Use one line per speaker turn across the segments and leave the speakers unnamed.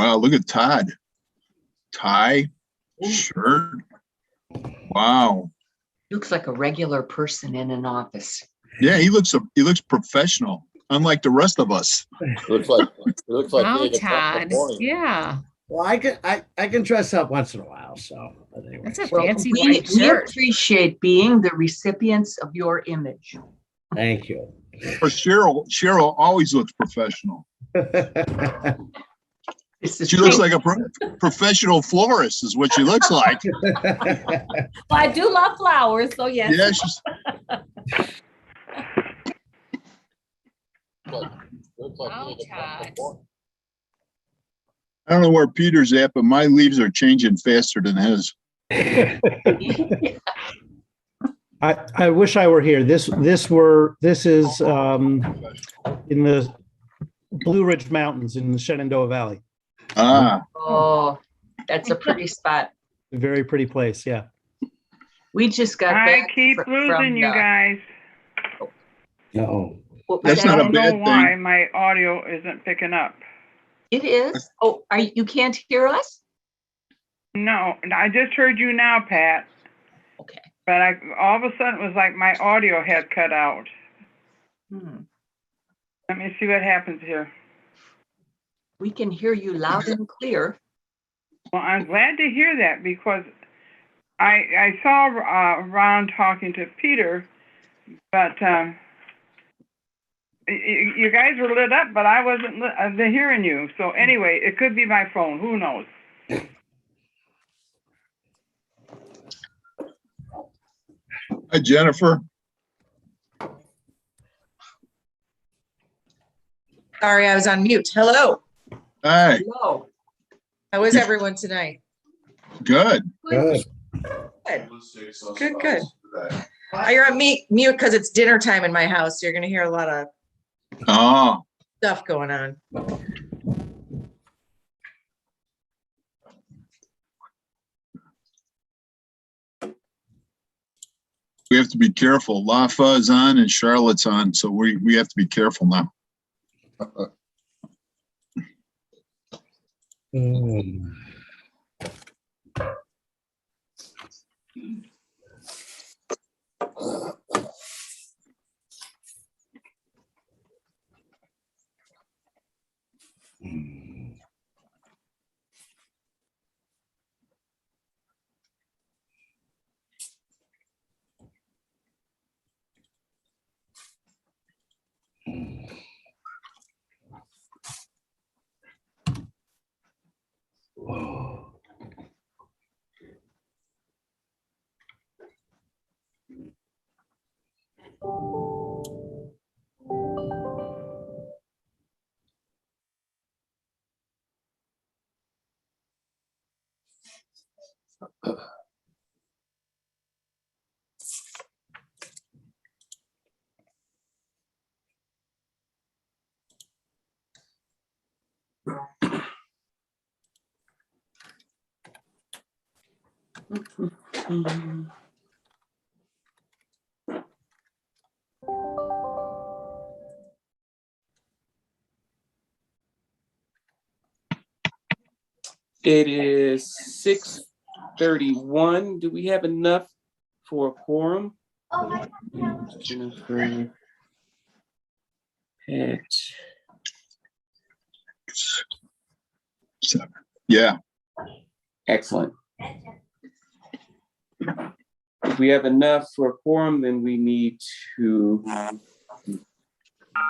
Wow, look at Todd. Tie, shirt. Wow.
Looks like a regular person in an office.
Yeah, he looks professional, unlike the rest of us.
It looks like
Oh,
8 o'clock in the
Todd.
morning.
Yeah,
Well, I can dress up once in a while. So, but anyway.
that's a
Well,
fancy
we
white shirt.
appreciate being the recipients of your image.
Thank you.
For Cheryl always looks professional.
This is
She looks like a professional florist is what she looks like.
Well, I do love flowers, so yes.
Yeah, she's,
Looks like
Oh,
8 o'clock in the
Todd.
morning.
I don't know where Peter's at, but my leaves are changing faster than his.
I wish I were here. This is in the Blue Ridge Mountains in the Shenandoah Valley.
Ah,
Oh, that's a pretty spot.
A very pretty place. Yeah.
We just got
I
back
keep losing you guys.
No.
That's
I
not a
don't
bad
know why
thing.
my audio isn't picking up.
It is. Oh, you can't hear us?
No, I just heard you now, Pat.
Okay.
But all of a sudden it was like my audio had cut out.
Hmm.
Let me see what happens here.
We can hear you loud and clear.
Well, I'm glad to hear that because I saw Ron talking to Peter, but you guys were lit up, but I wasn't hearing you. So anyway, it could be my phone. Who knows?
Hi, Jennifer.
Sorry, I was on mute. Hello.
Hi,
Hello.
How is everyone tonight?
good.
Good.
Good, good. You're on mute because it's dinner time in my house. So you're going to hear a lot of
Oh,
stuff going on.
we have to be careful. Lafa is on and Charlotte's on, so we have to be careful now.
It is 6:31. Do we have enough for a quorum? Jennifer, Pat.
Seven. Yeah,
Excellent. If we have enough for a quorum, then we need to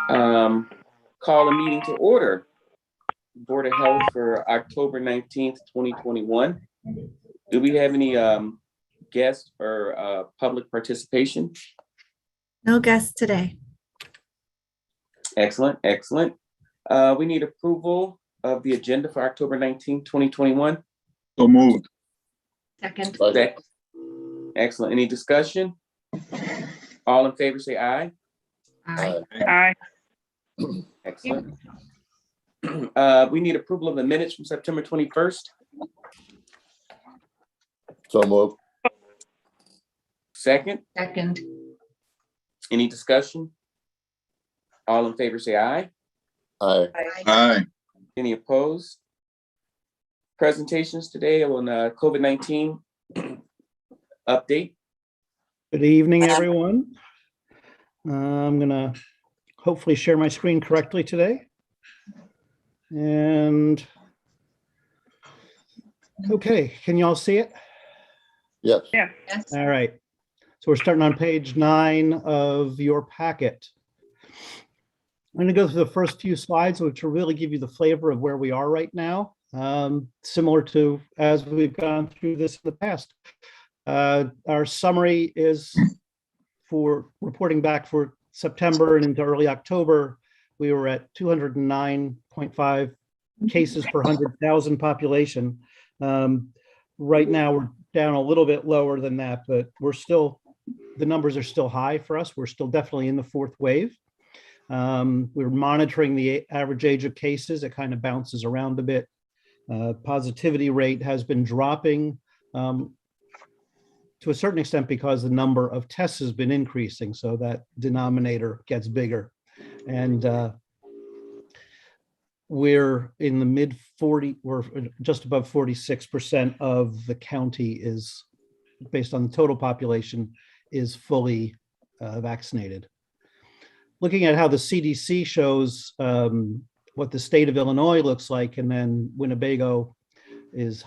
call a meeting to order. Board of Health for October 19th, 2021. Do we have any guests or public participation?
No guests today.
Excellent, excellent. We need approval of the agenda for October 19th, 2021.
so moved.
Second.
Excellent. Any discussion? All in favor, say aye.
Aye.
Aye.
Excellent. We need approval of the minutes from September 21st.
So move.
Second,
Second.
any discussion? All in favor, say aye.
Aye.
Aye.
Any opposed? presentations today on COVID-19 update.
Good evening, everyone. I'm gonna hopefully share my screen correctly today. And okay, can you all see it?
Yes.
Yes.
Yes.
All right. So we're starting on page 9 of your packet. I'm going to go through the first few slides, which will really give you the flavor of where we are right now, similar to as we've gone through this in the past. Our summary is for reporting back for September and into early October. We were at 209.5 cases per 100,000 population. Right now, we're down a little bit lower than that, but we're still, the numbers are still high for us. We're still definitely in the 4th wave. We're monitoring the average age of cases. It kind of bounces around a bit. Positivity rate has been dropping to a certain extent because the number of tests has been increasing, so that denominator gets bigger. And we're in the mid 40, we're just above 46% of the county is, based on the total population, is fully vaccinated. Looking at how the CDC shows what the state of Illinois looks like, and then Winnebago is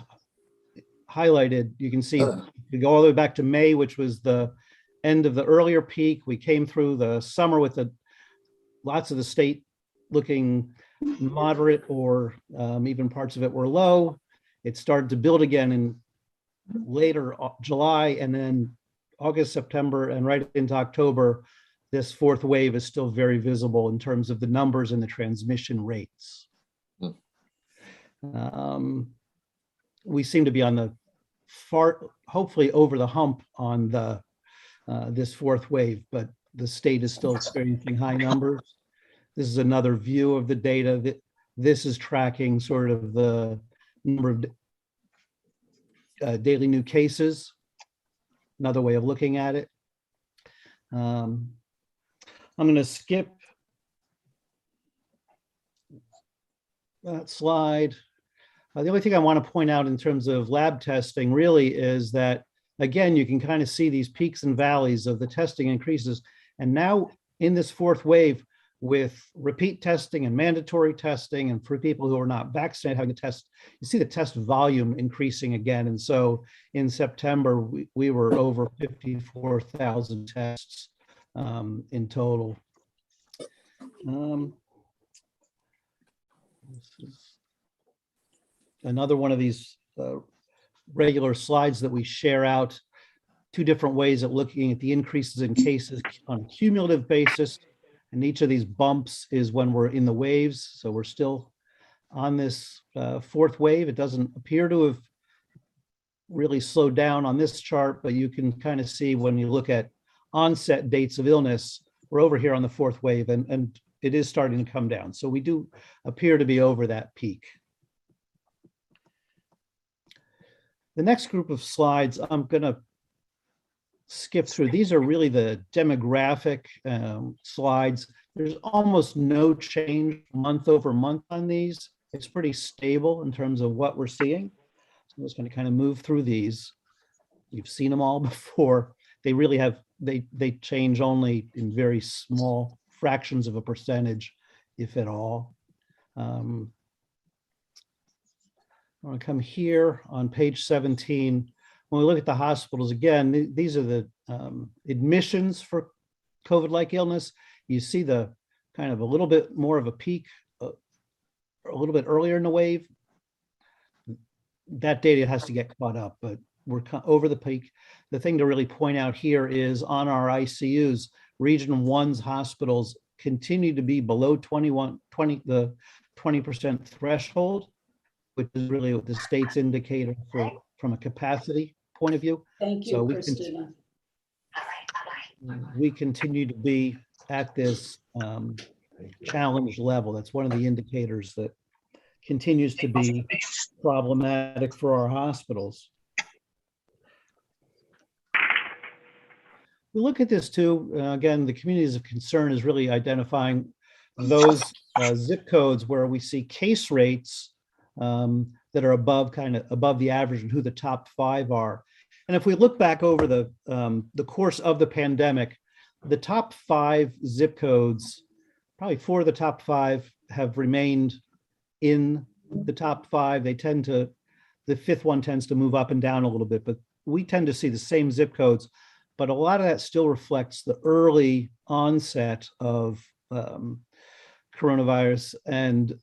highlighted, you can see we go all the way back to May, which was the end of the earlier peak. We came through the summer with lots of the state looking moderate, or even parts of it were low. It started to build again in later July, and then August, September, and right into October. This 4th wave is still very visible in terms of the numbers and the transmission rates. We seem to be on the hopefully over the hump on the this 4th wave, but the state is still experiencing high numbers. This is another view of the data. That this is tracking sort of the number of daily new cases. Another way of looking at it. I'm going to skip that slide. The only thing I want to point out in terms of lab testing really is that, again, you can kind of see these peaks and valleys of the testing increases. And now in this 4th wave, with repeat testing and mandatory testing, and for people who are not vaccinated having to test, you see the test volume increasing again. And so in September, we were over 54,000 tests in total. This is another one of these regular slides that we share out, 2 different ways of looking at the increases in cases on a cumulative basis. And each of these bumps is when we're in the waves. So we're still on this 4th wave. It doesn't appear to have really slowed down on this chart, but you can kind of see when you look at onset dates of illness, we're over here on the 4th wave, and it is starting to come down. So we do appear to be over that peak. The next group of slides, I'm going to skip through. These are really the demographic slides. There's almost no change month over month on these. It's pretty stable in terms of what we're seeing. So I'm just going to kind of move through these. You've seen them all before. They really have, they change only in very small fractions of a percentage, if at all. I want to come here on page 17. When we look at the hospitals, again, these are the admissions for COVID-like illness. You see the kind of a little bit more of a peak a little bit earlier in the wave. That data has to get caught up, but we're over the peak. The thing to really point out here is on our ICUs, Region 1's hospitals continue to be below the 20% threshold, which is really what the state's indicator from a capacity point of view.
Thank you,
So
Christina.
we continue to be at this challenge level. That's one of the indicators that continues to be problematic for our hospitals. We look at this too, again, the communities of concern is really identifying those zip codes where we see case rates that are above the average and who the top 5 are. And if we look back over the course of the pandemic, the top 5 zip codes, probably 4 of the top 5 have remained in the top 5. The 5th one tends to move up and down a little bit, but we tend to see the same zip codes. But a lot of that still reflects the early onset of coronavirus, and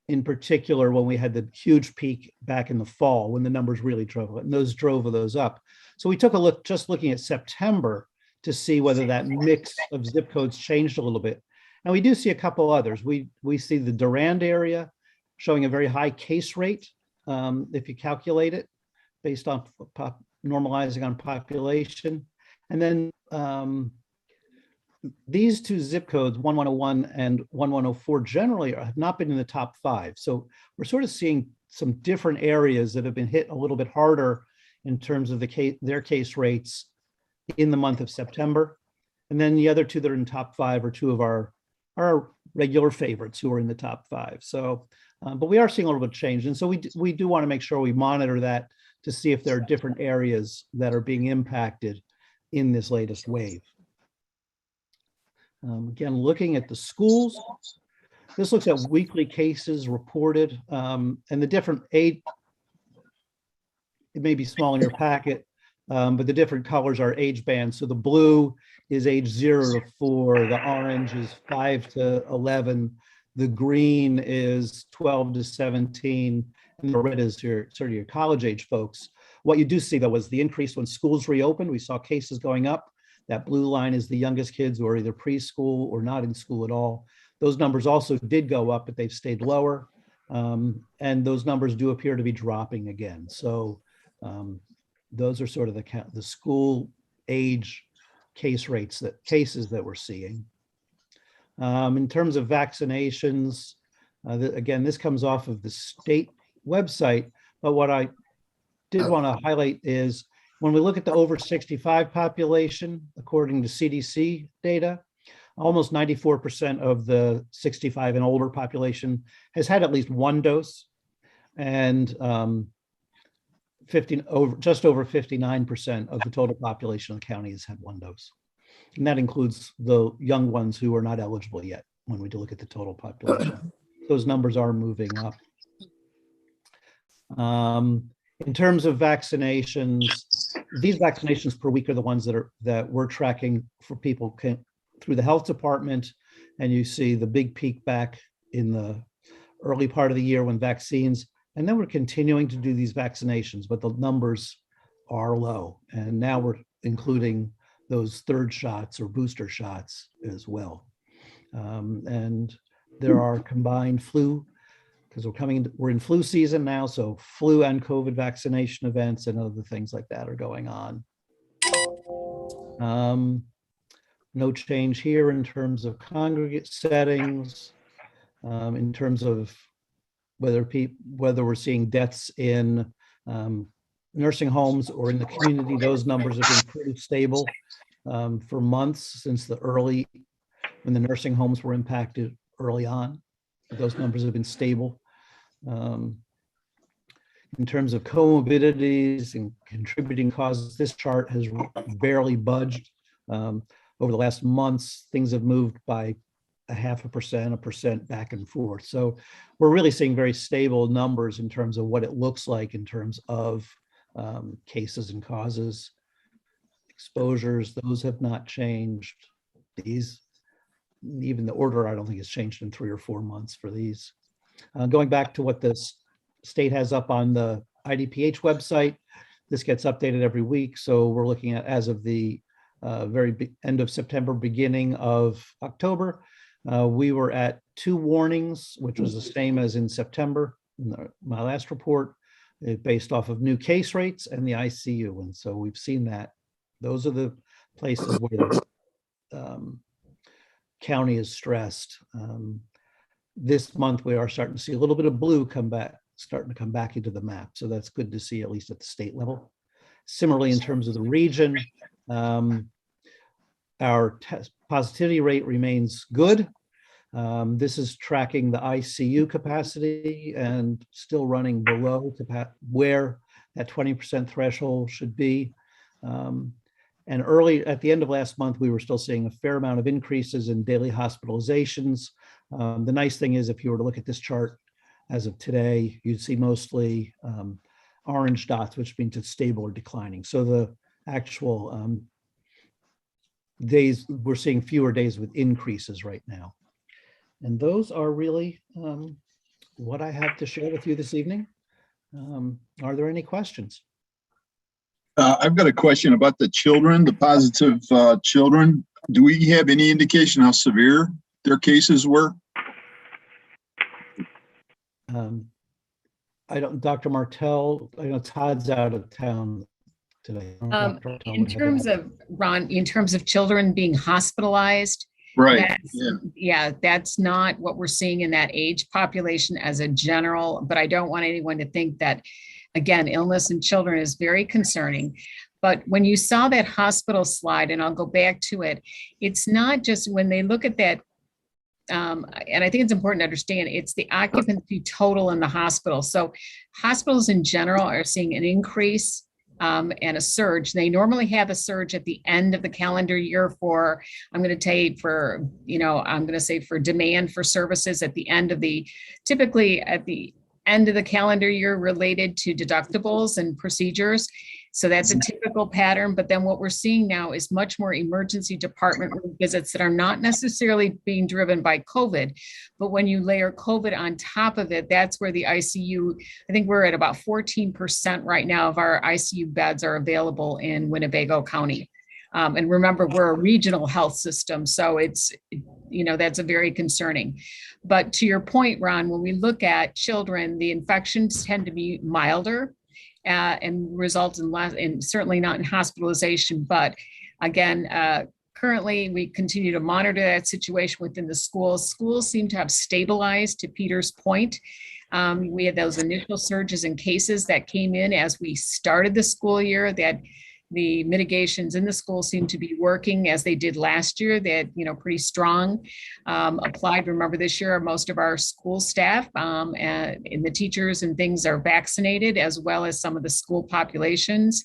in particular, when we had the huge peak back in the fall, when the numbers really drove it, and those drove those up. So we took a look, just looking at September, to see whether that mix of zip codes changed a little bit. And we do see a couple others. We see the Durand area showing a very high case rate, if you calculate it based on normalizing on population. And then these 2 zip codes, 1101 and 1104, generally have not been in the top 5. So we're sort of seeing some different areas that have been hit a little bit harder in terms of their case rates in the month of September. And then the other 2 that are in top 5 are 2 of our regular favorites who are in the top 5. So, but we are seeing a little bit of change. And so we do want to make sure we monitor that to see if there are different areas that are being impacted in this latest wave. Again, looking at the schools, this looks at weekly cases reported, and the different age, it may be small in your packet, but the different colors are age bands. So the blue is age 0 to 4, the orange is 5 to 11, the green is 12 to 17, and the red is your sort of your college age folks. What you do see though was the increase when schools reopened. We saw cases going up. That blue line is the youngest kids who are either preschool or not in school at all. Those numbers also did go up, but they've stayed lower. And those numbers do appear to be dropping again. So those are sort of the school age cases that we're seeing. In terms of vaccinations, again, this comes off of the state website, but what I did want to highlight is when we look at the over 65 population, according to CDC data, almost 94% of the 65 and older population has had at least 1 dose, and just over 59% of the total population of the county has had 1 dose. And that includes the young ones who are not eligible yet when we do look at the total population. Those numbers are moving up. In terms of vaccinations, these vaccinations per week are the ones that we're tracking for people through the health department. And you see the big peak back in the early part of the year when vaccines, and then we're continuing to do these vaccinations, but the numbers are low. And now we're including those 3rd shots or booster shots as well. And there are combined flu, because we're in flu season now, so flu and COVID vaccination events and other things like that are going on. No change here in terms of congregate settings, in terms of whether we're seeing deaths in nursing homes or in the community. Those numbers have been pretty stable for months since when the nursing homes were impacted early on. Those numbers have been stable. In terms of comorbidities and contributing causes, this chart has barely budged. Over the last months, things have moved by 0.5%, 1% back and forth. So we're really seeing very stable numbers in terms of what it looks like in terms of cases and causes. Exposures, those have not changed. Even the order, I don't think has changed in 3 or 4 months for these. Going back to what the state has up on the IDPH website, this gets updated every week. So we're looking at, as of the very end of September, beginning of October, we were at 2 warnings, which was the same as in September, in my last report, based off of new case rates and the ICU. And so we've seen that. Those are the places where the county is stressed. This month, we are starting to see a little bit of blue starting to come back into the map. So that's good to see, at least at the state level. Similarly, in terms of the region, our test positivity rate remains good. This is tracking the ICU capacity and still running below where that 20% threshold should be. And early at the end of last month, we were still seeing a fair amount of increases in daily hospitalizations. The nice thing is, if you were to look at this chart as of today, you'd see mostly orange dots, which means it's stable or declining. So the actual days, we're seeing fewer days with increases right now. And those are really what I have to share with you this evening. Are there any questions?
I've got a question about the children, the positive children. Do we have any indication how severe their cases were?
I don't, Dr. Martell, I know Todd's out of town today. Dr. Martell
In
would have
terms
that.
of, Ron, in terms of children being hospitalized,
Right.
that's not what we're seeing in that age population as a general, but I don't want anyone to think that, again, illness in children is very concerning. But when you saw that hospital slide, and I'll go back to it, it's not just when they look at that, and I think it's important to understand, it's the occupancy total in the hospital. So hospitals in general are seeing an increase and a surge. They normally have a surge at the end of the calendar year for, I'm going to say for demand for services at the end of typically at the end of the calendar year related to deductibles and procedures. So that's a typical pattern. But then what we're seeing now is much more emergency department visits that are not necessarily being driven by COVID. But when you layer COVID on top of it, that's where the ICU, I think we're at about 14% right now of our ICU beds are available in Winnebago County. And remember, we're a regional health system. So it's, that's a very concerning. But to your point, Ron, when we look at children, the infections tend to be milder and result in less, and certainly not in hospitalization. But again, currently we continue to monitor that situation within the schools. Schools seem to have stabilized, to Peter's point. We had those initial surges in cases that came in as we started the school year, that the mitigations in the school seem to be working as they did last year. They had, pretty strong applied. Remember, this year, most of our school staff and the teachers and things are vaccinated, as well as some of the school populations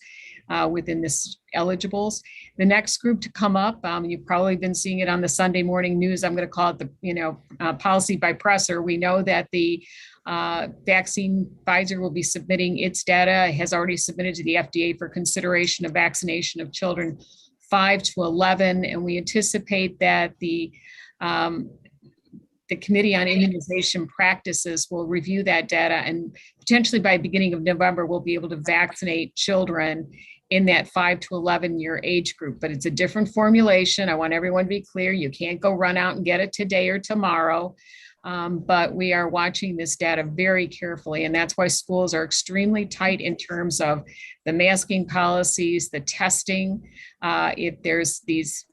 within this eligibles. The next group to come up, you've probably been seeing it on the Sunday morning news. I'm going to call it the, policy by presser. We know that the vaccine, Pfizer will be submitting its data, has already submitted to the FDA for consideration of vaccination of children 5 to 11. And we anticipate that the Committee on Immunization Practices will review that data, and potentially by beginning of November, we'll be able to vaccinate children in that 5 to 11 year age group. But it's a different formulation. I want everyone to be clear. You can't go run out and get it today or tomorrow. But we are watching this data very carefully, and that's why schools are extremely tight in terms of the masking policies, the testing. If there's these,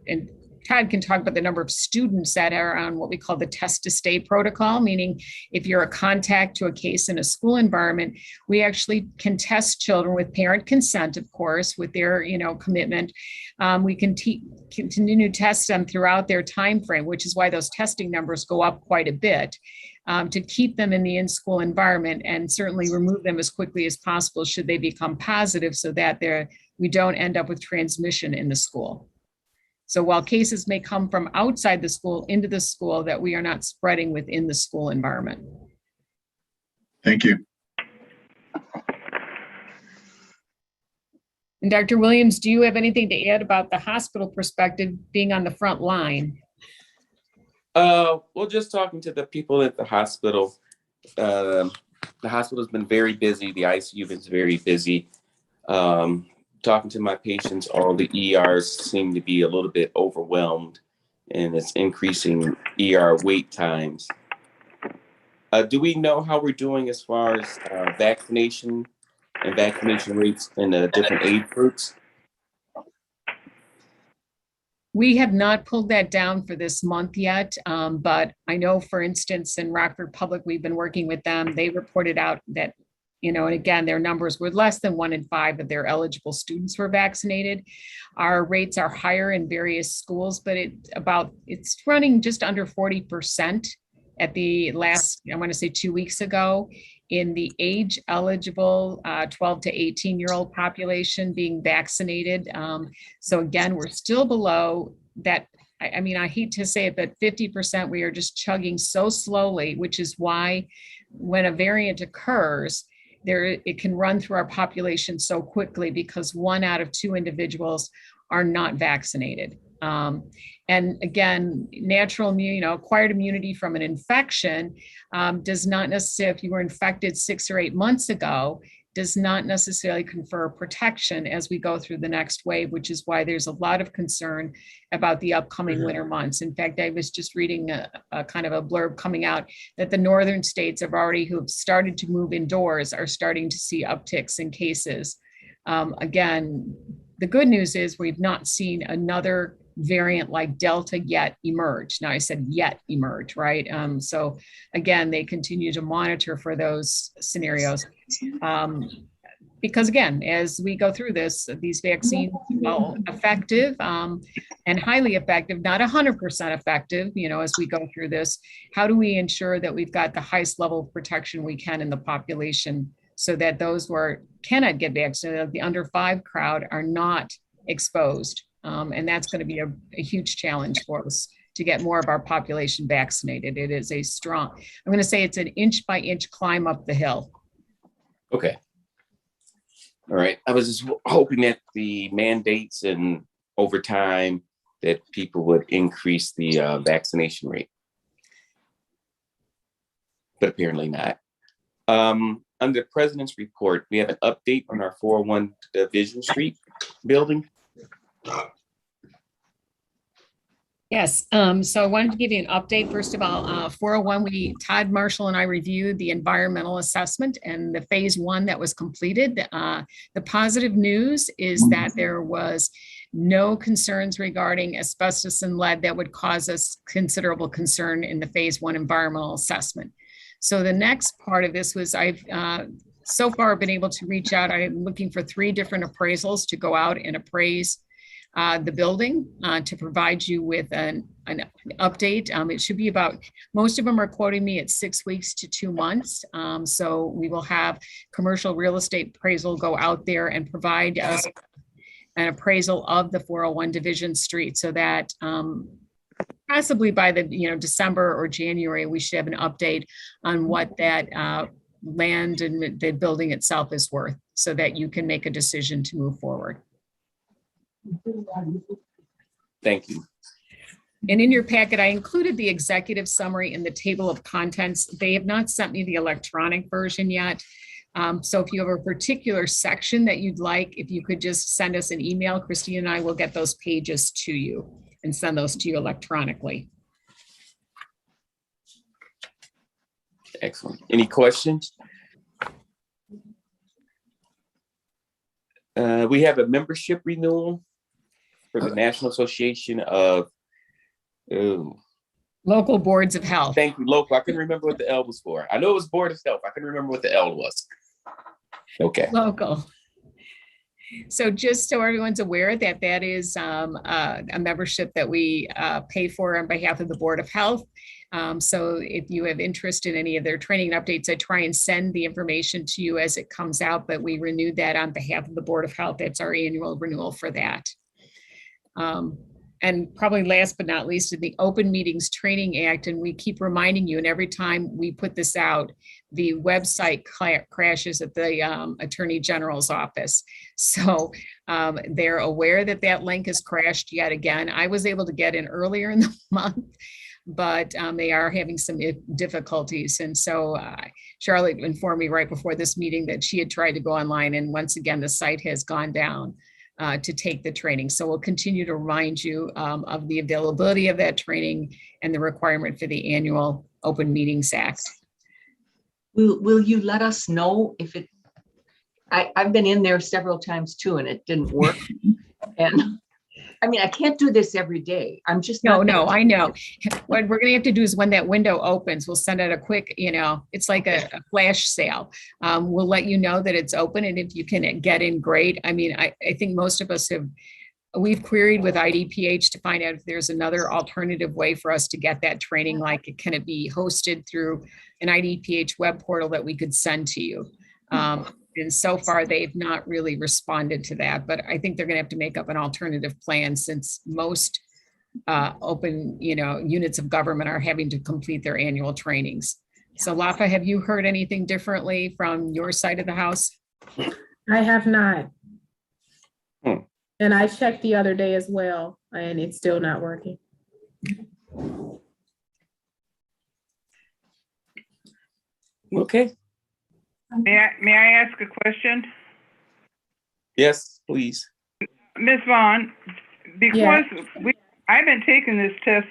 and Todd can talk about the number of students that are on what we call the test to stay protocol, meaning if you're a contact to a case in a school environment, we actually can test children with parent consent, of course, with their commitment. We can continue to test them throughout their time frame, which is why those testing numbers go up quite a bit, to keep them in the in-school environment, and certainly remove them as quickly as possible should they become positive, so that we don't end up with transmission in the school. So while cases may come from outside the school into the school, that we are not spreading within the school environment.
Thank you.
And Dr. Williams, do you have anything to add about the hospital perspective being on the front line?
Well, just talking to the people at the hospital, the hospital's been very busy. The ICU is very busy. Talking to my patients, all the ERs seem to be a little bit overwhelmed, and it's increasing ER wait times. Do we know how we're doing as far as vaccination and vaccination rates in the different age groups?
We have not pulled that down for this month yet, but I know, for instance, in Rockford Public, we've been working with them. They reported out that and again, their numbers were less than 1 in 5 of their eligible students were vaccinated. Our rates are higher in various schools, but it's running just under 40% at the last, I want to say 2 weeks ago, in the age eligible 12 to 18-year-old population being vaccinated. So again, we're still below that. I mean, I hate to say it, but 50%, we are just chugging so slowly, which is why when a variant occurs, it can run through our population so quickly because 1 out of 2 individuals are not vaccinated. And again, natural acquired immunity from an infection does not necessarily, if you were infected 6 or 8 months ago, does not necessarily confer protection as we go through the next wave, which is why there's a lot of concern about the upcoming winter months. In fact, I was just reading a kind of a blurb coming out that the northern states who have started to move indoors are starting to see upticks in cases. Again, the good news is we've not seen another variant like Delta yet emerge. Now I said yet emerge, right? So again, they continue to monitor for those scenarios. Because again, as we go through these vaccines, well, effective and highly effective, not 100% effective, as we go through this, how do we ensure that we've got the highest level of protection we can in the population so that those who cannot get vaccinated, the under 5 crowd, are not exposed? And that's going to be a huge challenge for us to get more of our population vaccinated. It is I'm going to say it's an inch by inch climb up the hill.
Okay. All right. I was just hoping that the mandates and over time that people would increase the vaccination rate. But apparently not. Under the President's report, we have an update on our 401 Division Street building.
Yes, so I wanted to give you an update. First of all, 401, Todd Marshall and I reviewed the environmental assessment and the phase 1 that was completed. The positive news is that there was no concerns regarding asbestos and lead that would cause us considerable concern in the phase 1 environmental assessment. So the next part of this was I've so far been able to reach out. I'm looking for 3 different appraisals to go out and appraise the building to provide you with an update. It should be most of them are quoting me at 6 weeks to 2 months. So we will have commercial real estate appraisal go out there and provide us an appraisal of the 401 Division Street so that possibly by the December or January, we should have an update on what that land and the building itself is worth so that you can make a decision to move forward.
Thank you.
And in your packet, I included the executive summary in the table of contents. They have not sent me the electronic version yet. So if you have a particular section that you'd like, if you could just send us an email, Christine and I will get those pages to you and send those to you electronically.
Excellent. Any questions? We have a membership renewal for the National Association of
Local Boards of Health.
Thank you, local. I couldn't remember what the L was for. I know it was Board of Health. I couldn't remember what the L was. Okay.
Local. So just so everyone's aware that is a membership that we pay for on behalf of the Board of Health. So if you have interest in any of their training updates, I try and send the information to you as it comes out, but we renewed that on behalf of the Board of Health. That's our annual renewal for that. And probably last but not least, in the Open Meetings Training Act, and we keep reminding you, and every time we put this out, the website crashes at the Attorney General's office. So they're aware that that link has crashed yet again. I was able to get in earlier in the month, but they are having some difficulties. And so Charlotte informed me right before this meeting that she had tried to go online, and once again, the site has gone down to take the training. So we'll continue to remind you of the availability of that training and the requirement for the annual Open Meetings Act.
Will you let us know if I've been in there several times too, and it didn't work. And I mean, I can't do this every day. I'm just
No,
not.
no, I know. What we're gonna have to do is when that window opens, we'll send out a quick, it's like a flash sale. We'll let you know that it's open, and if you can get in, great. I mean, I think most of us we've queried with IDPH to find out if there's another alternative way for us to get that training, like can it be hosted through an IDPH web portal that we could send to you? And so far, they've not really responded to that, but I think they're gonna have to make up an alternative plan since most open, units of government are having to complete their annual trainings. So Lafa, have you heard anything differently from your side of the house?
I have not. And I checked the other day as well, and it's still not working.
Okay.
May I ask a question?
Yes, please.
Ms. Vaughn, because I've been taking this test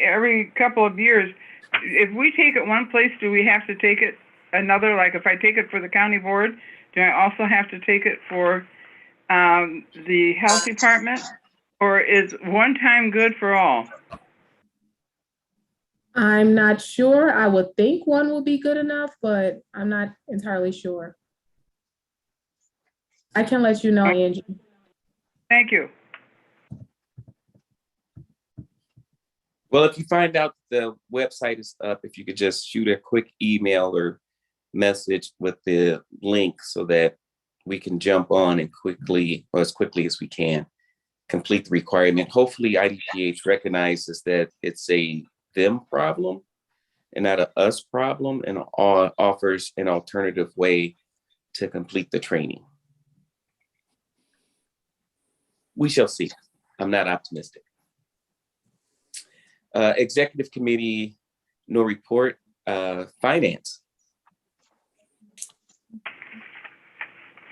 every couple of years. If we take it one place, do we have to take it another? Like if I take it for the county board, do I also have to take it for the health department? Or is one time good for all?
I'm not sure. I would think one will be good enough, but I'm not entirely sure. I can let you know, Angie.
Thank you.
Well, if you find out the website is up, if you could just shoot a quick email or message with the link so that we can jump on and quickly, or as quickly as we can, complete the requirement. Hopefully IDPH recognizes that it's a them problem and not a us problem, and offers an alternative way to complete the training. We shall see. I'm not optimistic. Executive committee, no report. Finance.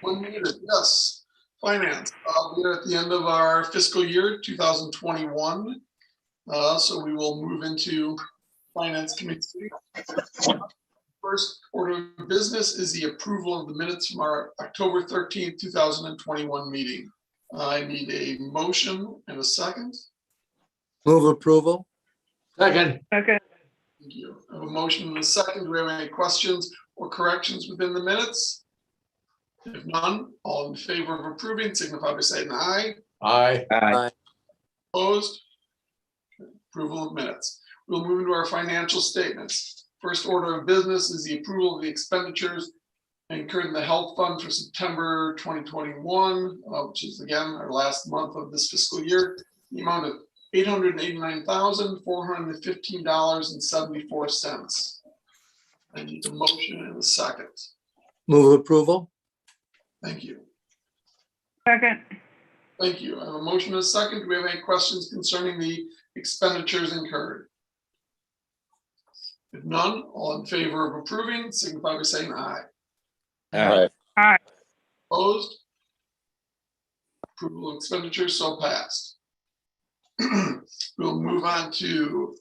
Yes, finance. We're at the end of our fiscal year 2021. So we will move into finance committee. First order of business is the approval of the minutes from our October 13th, 2021 meeting. I need a motion and a second.
Move approval.
Second.
Okay.
Thank you. I have a motion and a second. Do we have any questions or corrections within the minutes? If none, all in favor of approving signify by saying aye.
Aye.
Aye.
Opposed? Approval of minutes. We'll move into our financial statements. First order of business is the approval of the expenditures incurred in the health fund for September 2021, which is again our last month of this fiscal year. The amount of $889,415.74. I need a motion and a second.
Move approval.
Thank you.
Second.
Thank you. I have a motion and a second. Do we have any questions concerning the expenditures incurred? If none, all in favor of approving, signify by saying aye.
Aye.
Aye.
Opposed? Approval of expenditures so passed. We'll move on to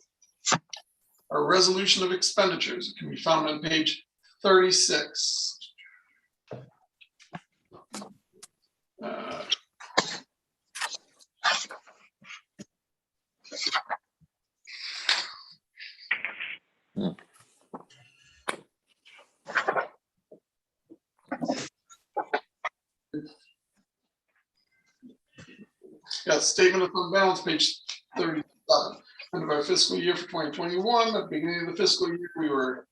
our resolution of expenditures. It can be found on page 36. Got a statement of fund balance, page 37. End of our fiscal year for 2021. At the beginning of the fiscal year, we were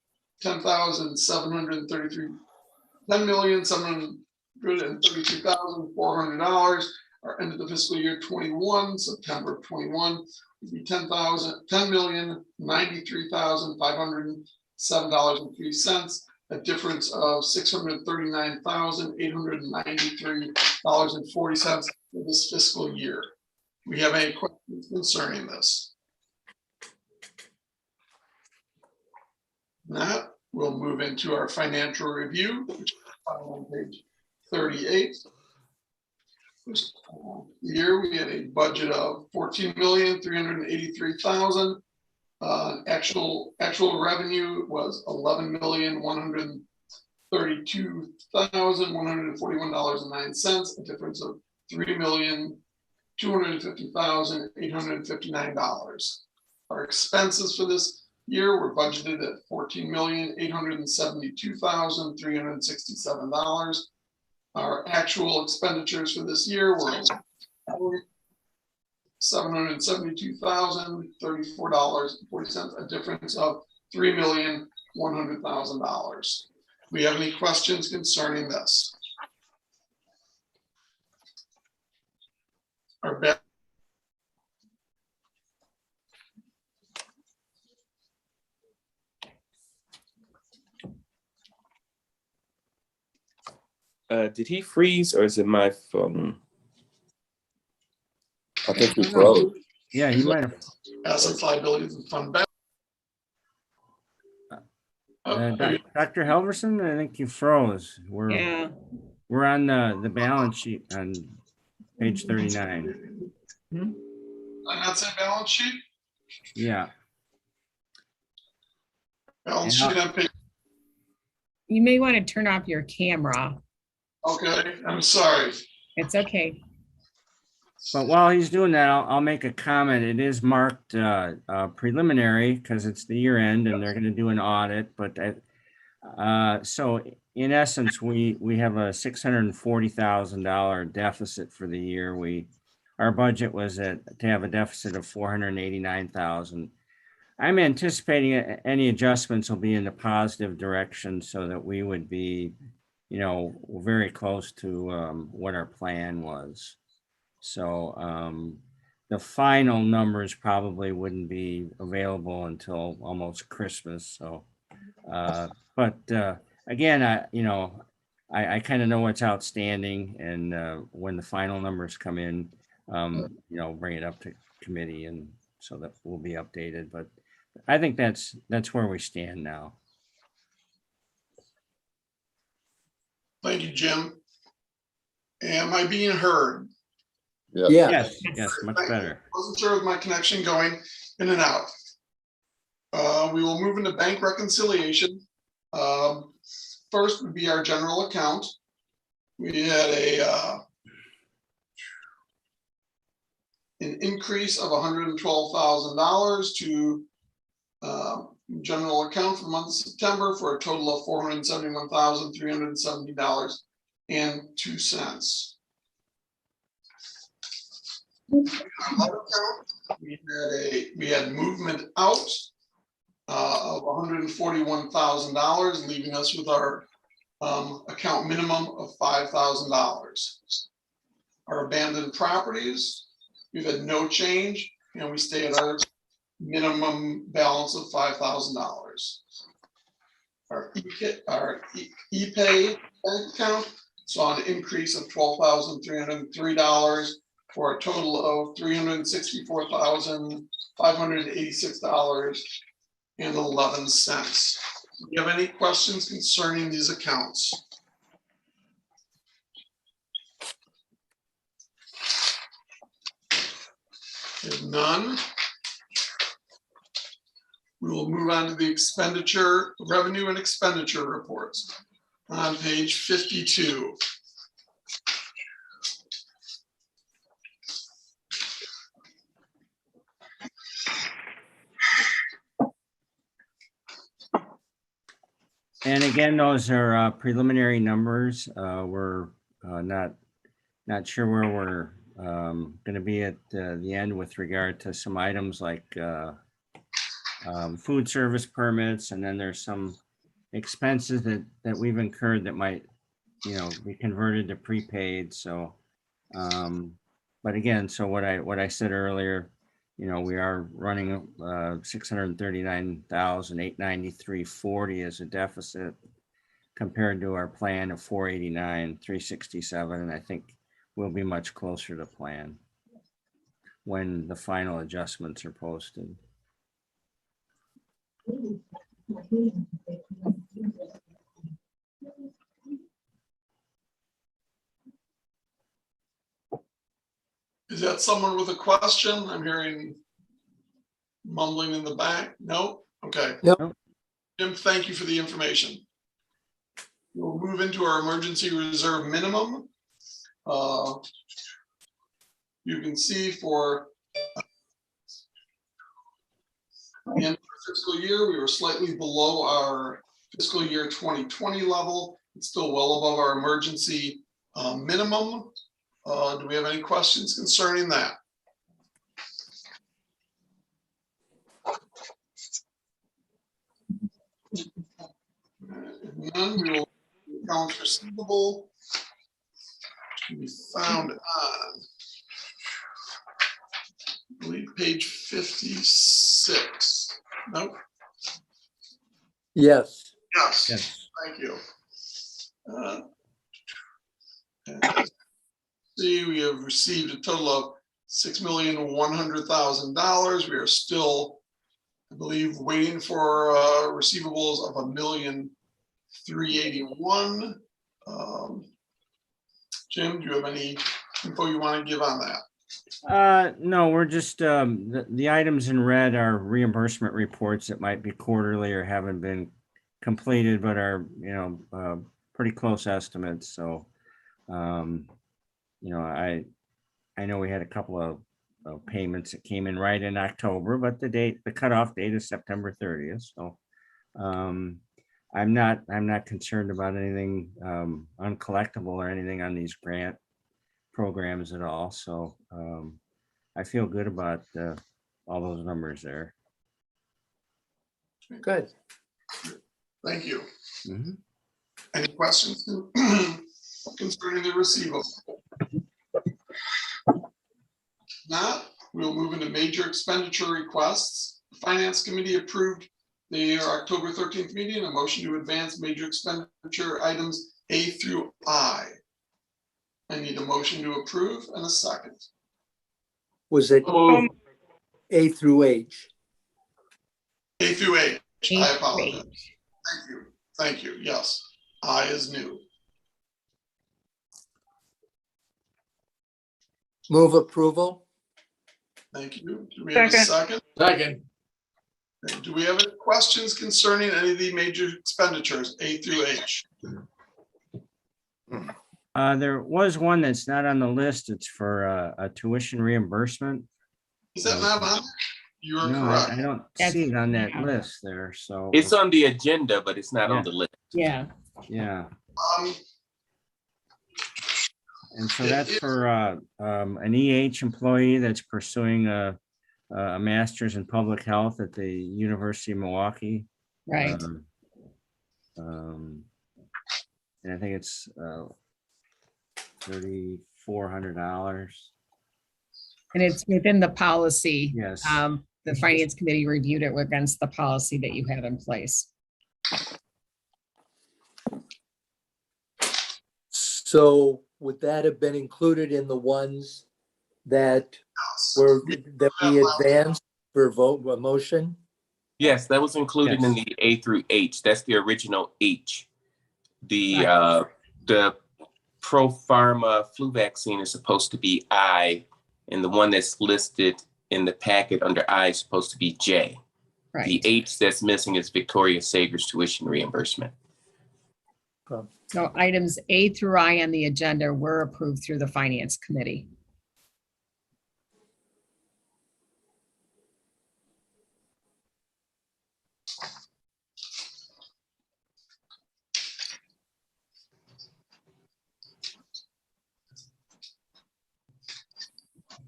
$10,733,400. Our end of the fiscal year 21, September of 21, would be $10,093,507.03. A difference of $639,893.40 for this fiscal year. Do we have any questions concerning this? Now, we'll move into our financial review, which is on page 38. This year, we had a budget of $14,383,000. Actual revenue was $11,132,141.09, a difference of $3,289,893.40. $250,859. Our expenses for this year were budgeted at $14,872,367. Our actual expenditures for this year were $772,034.40, a difference of $3,100,000. Do we have any questions concerning this? Our bet.
Did he freeze or is it my phone?
I think he froze.
Yeah, he might have.
Assets, liabilities, and fund balance.
Dr. Helverson, I think you froze.
Yeah.
We're on the balance sheet on page 39.
And that's a balance sheet?
Yeah.
Balance sheet on page.
You may want to turn off your camera.
Okay, I'm sorry.
It's okay.
But while he's doing that, I'll make a comment. It is marked preliminary because it's the year end and they're going to do an audit. But so in essence, we have a $640,000 deficit for the year. Our budget was to have a deficit of $489,000. I'm anticipating any adjustments will be in the positive direction so that we would be, very close to what our plan was. So the final numbers probably wouldn't be available until almost Christmas. So, but again, I kind of know what's outstanding, and when the final numbers come in, bring it up to committee, and so that will be updated. But I think that's where we stand now.
Thank you, Jim. Am I being heard?
Yes, much better.
Wasn't sure with my connection going in and out. We will move into bank reconciliation. First would be our general account. We had an increase of $112,000 to general account for the month of September for a total of $471,370.02. We had movement out of $141,000, leaving us with our account minimum of $5,000. Our abandoned properties, we've had no change, and we stay at our minimum balance of $5,000. Our ePay bank account saw an increase of $12,303 for a total of $364,586.11. Do you have any questions concerning these accounts? If none, we will move on to the expenditure, revenue and expenditure reports on page 52.
And again, those are preliminary numbers. We're not sure where we're going to be at the end with regard to some items like food service permits, and then there's some expenses that we've incurred that might, be converted to prepaid. So, but again, so what I said earlier, we are running $639,893.40 as a deficit compared to our plan of $489,367, and I think we'll be much closer to plan when the final adjustments are posted.
Is that someone with a question? I'm hearing mumbling in the back. No? Okay.
Yep.
Jim, thank you for the information. We'll move into our emergency reserve minimum. you can see for the end of the fiscal year, we were slightly below our fiscal year 2020 level. It's still well above our emergency minimum. Do we have any questions concerning that? If none, we will accounts receivable to be found on, I believe, page 56. Nope.
Yes.
Yes.
Yes.
Thank you. And see, we have received a total of $6,100,000. We are still, I believe, waiting for receivables of $1,381,000. Jim, do you have any info you want to give on that?
No, we're just, the items in red are reimbursement reports that might be quarterly or haven't been completed, but are, pretty close estimates. So, I know we had a couple of payments that came in right in October, but the cutoff date is September 30th. So, I'm not concerned about anything uncollectible or anything on these grant programs at all. So I feel good about all those numbers there.
Good.
Thank you.
Mhm.
Any questions concerning the receivable? Not, we'll move into major expenditure requests. The Finance Committee approved their October 13th meeting, a motion to advance major expenditure items A through I. I need a motion to approve and a second.
Was it A through H?
A through H.
A
I
through
apologize.
H.
Thank you. Thank you. Yes, I is new.
Move approval?
Thank you. Do we have a second?
Second.
Okay, do we have any questions concerning any of the major expenditures, A through H?
There was one that's not on the list. It's for a tuition reimbursement.
Is that not on? You are
No,
correct.
I don't
That's-
see it on that
yeah.
list there. So
It's on the agenda, but it's not
Yeah.
on the list.
Yeah.
yeah.
Um,
And so that's for an EH employee that's pursuing a master's in public health at the University of Milwaukee.
Right.
And I think it's $3,400.
And it's within the policy.
Yes.
The Finance Committee reviewed it against the policy that you have in place.
So would that have been included in the ones that we advanced for vote, a motion?
Yes, that was included in
Yes.
the A through H. That's the original H. The Pro Pharma flu vaccine is supposed to be I, and the one that's listed in the packet under I is supposed to be J.
Right.
The H that's missing is Victoria Sager's tuition reimbursement.
So items A through I on the agenda were approved through the Finance Committee.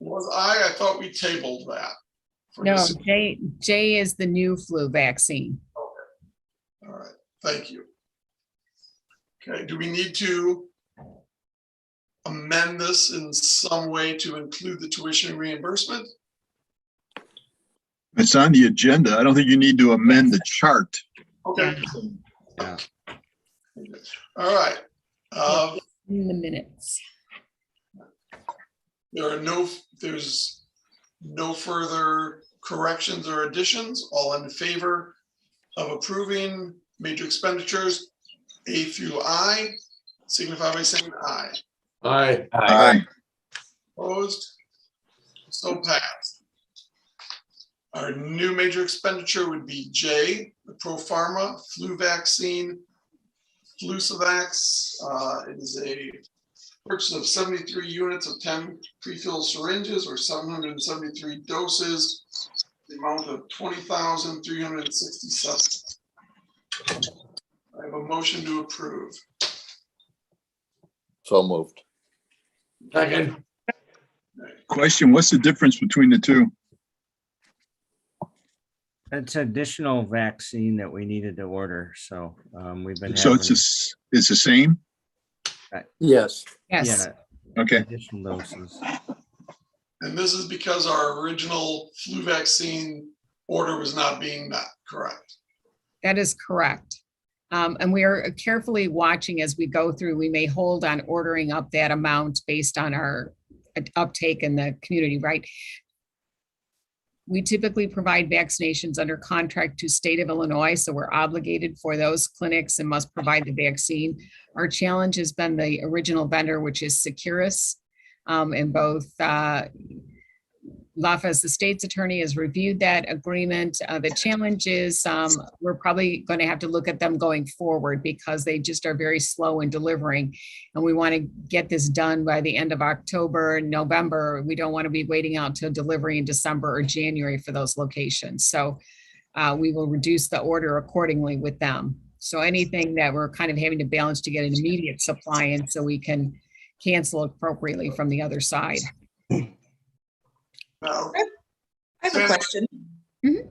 Was I thought we tabled that. for
No,
this-
J is the new flu vaccine.
All right, thank you. Okay, do we need to amend this in some way to include the tuition reimbursement?
It's on the agenda. I don't think you need to amend the chart.
Okay.
Yeah.
All right.
In the minutes.
There's no further corrections or additions. All in favor of approving major expenditures A through I, signify by saying aye.
Aye.
Aye.
Opposed? So passed. Our new major expenditure would be J, the Pro Pharma flu vaccine, Flucevax. It is a purchase of 73 units of 10 pre-filled syringes or 773 doses, the amount of $20,367. I have a motion to approve.
So moved.
Second.
Question, what's the difference between the two?
It's additional vaccine that we needed to order, so we've been
So
having.
it's the same?
Yes.
Yes.
Yeah,
Okay.
additional doses.
And this is because our original flu vaccine order was not being met, correct?
That is correct. And we are carefully watching as we go through. We may hold on ordering up that amount based on our uptake in the community, right? We typically provide vaccinations under contract to state of Illinois, so we're obligated for those clinics and must provide the vaccine. Our challenge has been the original vendor, which is Securus. And both LAFA's, the state's attorney, has reviewed that agreement. The challenge is we're probably going to have to look at them going forward because they just are very slow in delivering. And we want to get this done by the end of October and November. We don't want to be waiting out till delivery in December or January for those locations. So we will reduce the order accordingly with them. So anything that we're kind of having to balance to get an immediate supply in so we can cancel appropriately from the other side.
Now,
I have a question.
Mhm.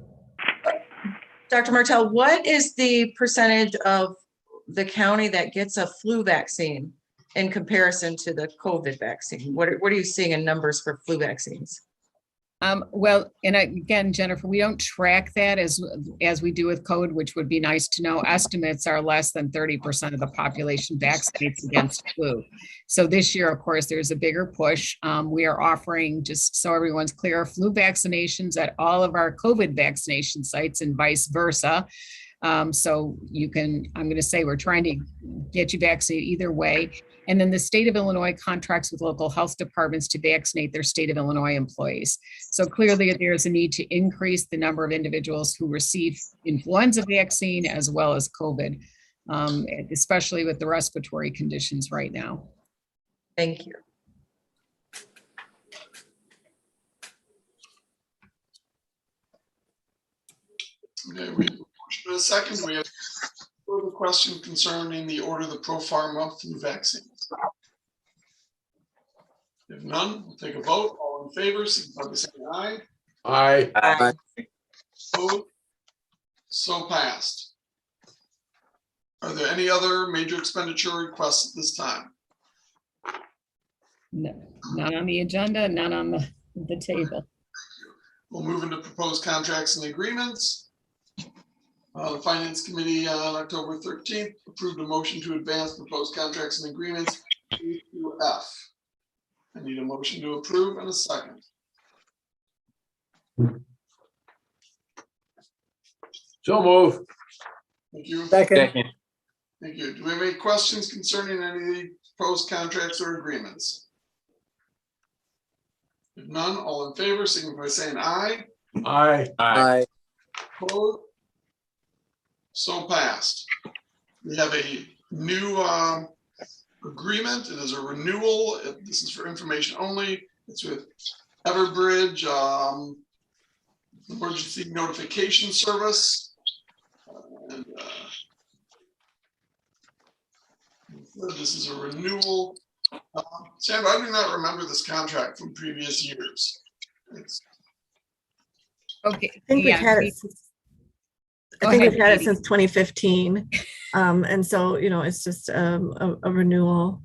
Dr. Martell, what is the percentage of the county that gets a flu vaccine in comparison to the COVID vaccine? What are you seeing in numbers for flu vaccines?
Well, and again, Jennifer, we don't track that as we do with code, which would be nice to know. Estimates are less than 30% of the population vaccinates against flu. So this year, of course, there's a bigger push. We are offering, just so everyone's clear, flu vaccinations at all of our COVID vaccination sites and vice versa. So you can, I'm going to say we're trying to get you vaccinated either way. And then the state of Illinois contracts with local health departments to vaccinate their state of Illinois employees. So clearly there's a need to increase the number of individuals who receive influenza vaccine as well as COVID, especially with the respiratory conditions right now.
Thank you.
okay, we have a motion and a second. We have further question concerning the order of the Pro Pharma flu vaccines. If none, we'll take a vote. All in favor, signify by saying aye.
Aye.
Aye.
Opposed? So passed. Are there any other major expenditure requests at this time?
No, not on the agenda, not on the table.
We'll move into proposed contracts and agreements. The Finance Committee on October 13th approved a motion to advance proposed contracts and agreements A through F. I need a motion to approve and a second.
So move.
Thank you.
Second.
Thank you. Do we have any questions concerning any of the proposed contracts or agreements? If none, all in favor, signify by saying aye.
Aye.
Aye.
Opposed? So passed. We have a new agreement. It is a renewal. This is for information only. It's with Everbridge Emergency Notification Service. And this is a renewal. Sam, I do not remember this contract from previous years.
Okay.
I think we've
yeah,
had
we-
it since,
Go
I think
ahead,
we've had it
Katie.
since 2015. And so, it's just a renewal.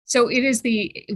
So it is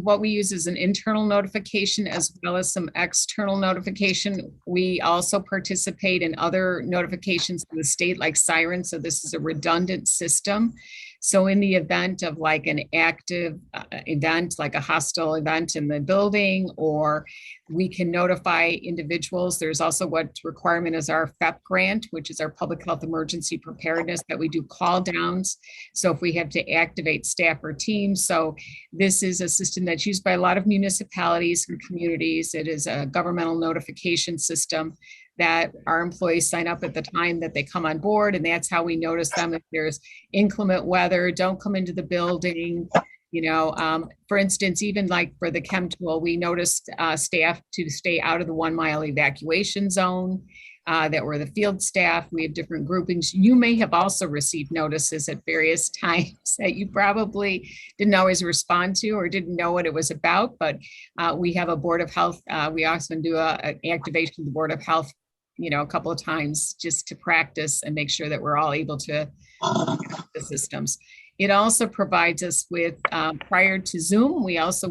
what we use as an internal notification as well as some external notification. We also participate in other notifications in the state like Siren. So this is a redundant system. So in the event of like an active event, like a hostile event in the building, or we can notify individuals. There's also what requirement is our FEP grant, which is our Public Health Emergency Preparedness, that we do call downs. So if we have to activate staff or teams. So this is a system that's used by a lot of municipalities and communities. It is a governmental notification system that our employees sign up at the time that they come on board. And that's how we notice them if there's inclement weather, don't come into the building, For instance, even like for the chem tool, we noticed staff to stay out of the 1 mile evacuation zone. That were the field staff. We have different groupings. You may have also received notices at various times that you probably didn't always respond to or didn't know what it was about, but we have a Board of Health. We often do an activation of the Board of Health, a couple of times just to practice and make sure that we're all able to the systems. It also provides us with, prior to Zoom, we also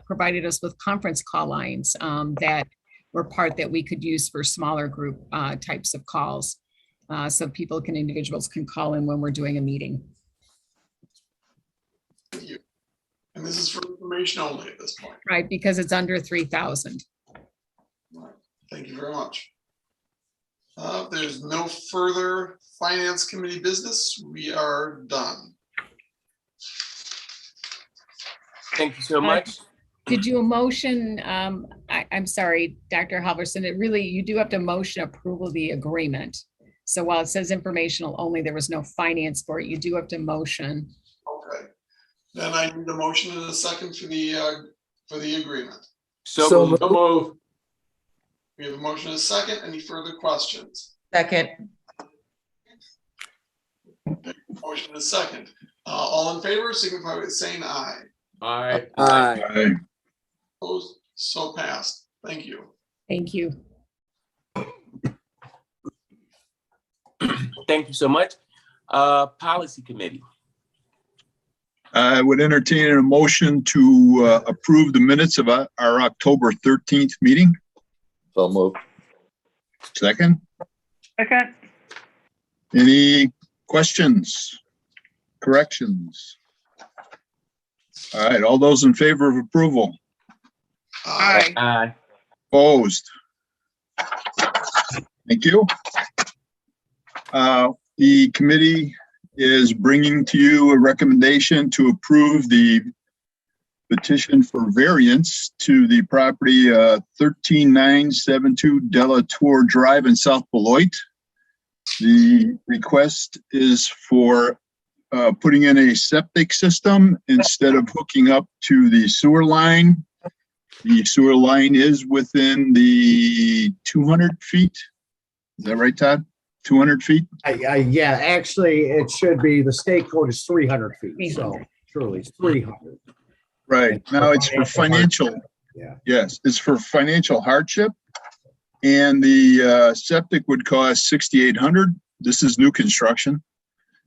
provided us with conference call lines that were part that we could use for smaller group types of calls. So individuals can call in when we're doing a meeting.
Thank you. And this is for information only at this point.
Right, because it's under 3,000.
All right. Thank you very much. If there's no further Finance Committee business, we are done.
Thank you so much.
Did you motion, I'm sorry, Dr. Halverson, you do have to motion approval of the agreement. So while it says informational only, there was no finance for it. You do have to motion.
Okay. Then I need a motion and a second for the agreement.
So moved.
We have a motion and a second. Any further questions?
Second.
Motion and a second. All in favor, signify by saying aye.
Aye.
Aye.
Opposed? So passed. Thank you.
Thank you.
Thank you so much. Policy Committee.
I would entertain a motion to approve the minutes of our October 13th meeting.
So moved.
Second,
Second.
any questions, corrections? All right, all those in favor of approval?
Aye.
Aye.
Opposed? Thank you. The committee is bringing to you a recommendation to approve the petition for variance to the property 13972 Delatour Drive in South Beloit. The request is for putting in a septic system instead of hooking up to the sewer line. The sewer line is within the 200 feet. Is that right, Todd? 200 feet?
Yeah, actually, it should be, the state code is 300 feet, so truly it's 300.
Right. Now it's for financial.
Yeah.
Yes, it's for financial hardship. And the septic would cost $6,800. This is new construction,